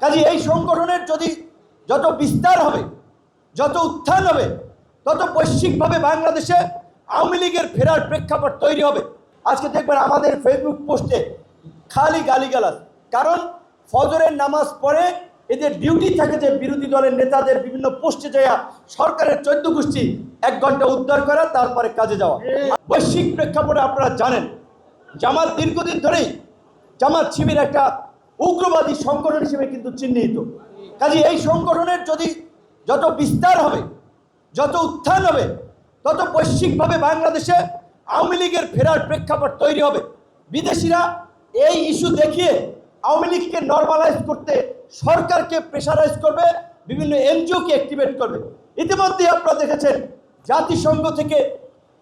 কাজে এই সংগঠনের যদি যত বিস্তার হবে, যত উত্থান হবে, তত বৈশ্বিকভাবে বাংলাদেশে আওয়ামী লীগের ফেরার প্রেক্ষাপট তৈরি হবে। আজকে দেখবেন আমাদের ফেসবুক পোস্টে খালি গালিগালাজ, কারণ ফজরের নামাজ পড়ে এদের ডিউটি থাকে যে বিরোধী দলের নেতাদের বিভিন্ন পোস্টে যাওয়া সরকারের 14 গোষ্ঠী 1 ঘন্টা উদ্ধার করা, তারপরে কাজে যাওয়া। বৈশ্বিক প্রেক্ষাপটে আপনারা জানেন জামাত দীর্ঘদিন ধরেই জামাত শিবির একটা উগ্রবাদী সংগঠন হিসেবে কিন্তু চিহ্নিত। কাজে এই সংগঠনের যদি যত বিস্তার হবে, যত উত্থান হবে, তত বৈশ্বিকভাবে বাংলাদেশে আওয়ামী লীগের ফেরার প্রেক্ষাপট তৈরি হবে। বিদেশিরা এই ইস্যু দেখিয়ে আওয়ামী লীগকে নর্মালাইজ করতে সরকারকে প্রেশারাইজ করবে, বিভিন্ন এনজিওকে অ্যাক্টিভেট করবে। ইতিমধ্যে আপনারা দেখেছেন জাতিসংঘ থেকে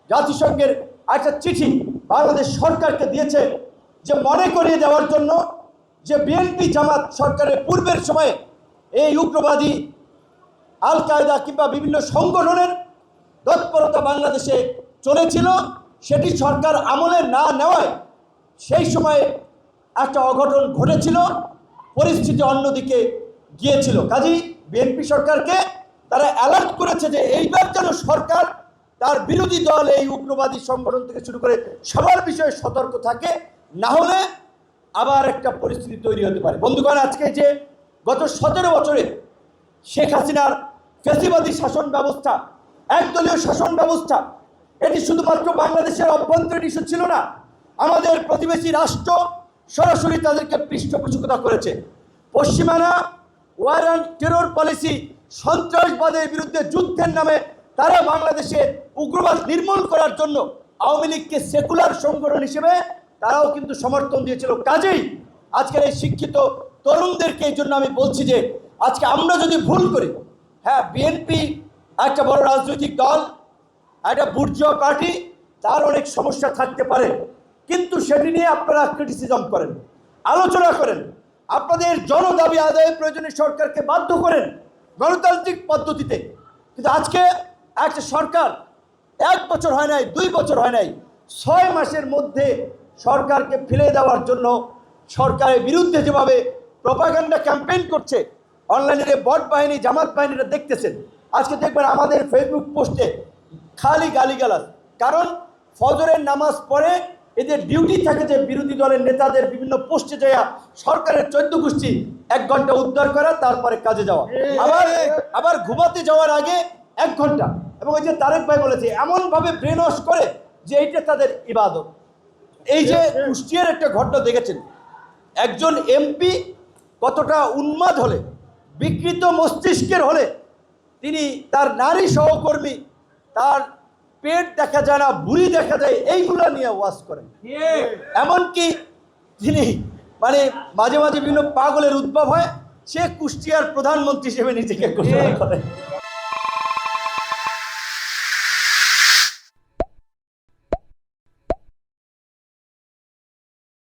জাতিসংঘের একটা চিঠি বাংলাদেশ সরকারকে দিয়েছে, যে মনে করিয়ে দেওয়ার জন্য যে বিএনপি জামাত সরকারের পূর্বের সময়ে এই উগ্রবাদী আল কায়দা কিংবা বিভিন্ন সংগঠনের তৎপরতা বাংলাদেশে চলেছিল, সেটি সরকার আমলে না নেওয়ায় সেই সময়ে একটা অঘটন ঘটেছিল, পরিস্থিতি অন্যদিকে গিয়েছিল। কাজেই বিএনপি সরকারকে তারা অ্যালার্ট করেছে যে এইবার যেন সরকার তার বিরোধী দল এই উগ্রবাদী সংগঠন থেকে শুরু করে সবার বিষয়ে সতর্ক থাকে, না হলে আবার একটা পরিস্থিতি তৈরি হতে পারে। বন্ধুগণ, আজকে যে গত 17 বছরে শেখ হাসিনার ফ্যাসিবাদী শাসন ব্যবস্থা, একদলীয় শাসন ব্যবস্থা, এটি শুধুমাত্র বাংলাদেশের অভ্যন্তরীণ ইস্যু ছিল না, আমাদের প্রতিবেশী রাষ্ট্র সরাসরি তাদেরকে পৃষ্ঠপোষকতা করেছে। পশ্চিমারা ওয়ার অ্যান্ড টেরর পলিসি, সন্ত্রাসবাদের বিরুদ্ধে যুদ্ধের নামে তারা বাংলাদেশে উগ্রবাদ নির্মূল করার জন্য আওয়ামী লীগকে সেকুলার সংগঠন হিসেবে তারাও কিন্তু সমর্থন দিয়েছিল। কাজেই আজকের এই শিক্ষিত তরুণদেরকে এই জন্য আমি বলছি যে আজকে আমরা যদি ভুল করি, হ্যাঁ বিএনপি একটা বড় রাজনৈতিক দল, একটা বুর্জোয়া পার্টি, তার অনেক সমস্যা থাকতে পারে, কিন্তু সেটি নিয়ে আপনারা ক্রিটিসিজম করেন, আলোচনা করেন, আপনাদের জনদাবি আদায়ের প্রয়োজনে সরকারকে বাধ্য করেন গণতান্ত্রিক পদ্ধতিতে। কিন্তু আজকে একটা সরকার 1 বছর হয় নাই, 2 বছর হয় নাই, 6 মাসের মধ্যে সরকারকে ফেলে দেওয়ার জন্য সরকারের বিরুদ্ধে যেভাবে প্রপাগান্ডা ক্যাম্পেইন করছে, অনলাইনে বট বাহিনী, জামাত বাহিনীরা দেখতেছেন। আজকে দেখবেন আমাদের ফেসবুক পোস্টে খালি গালিগালাজ, কারণ ফজরের নামাজ পড়ে এদের ডিউটি থাকে যে বিরোধী দলের নেতাদের বিভিন্ন পোস্টে যাওয়া সরকারের 14 গোষ্ঠী 1 ঘন্টা উদ্ধার করা, তারপরে কাজে যাওয়া, আবার ঘুমাতে যাওয়ার আগে 1 ঘন্টা। এবং ওই যে তারেক ভাই বলেছে, এমনভাবে ব্রেন ওয়াশ করে যে এইটা তাদের ইবাদত। এই যে কুষ্টিয়ার একটা ঘটনা দেখেছেন, একজন এমপি কতটা উন্মাদ হলে, বিকৃত মস্তিষ্কের হলে তিনি তার নারী সহকর্মী, তার পেট দেখা যায় না, বুড়ি দেখা যায়, এইগুলো নিয়ে ওয়াজ করেন। এমনকি তিনি মাঝে মাঝে বিভিন্ন পাগলের উদ্ভব হয়, সে কুষ্টিয়ার প্রধানমন্ত্রী হিসেবে নিজেকে ঘোষণা করেন।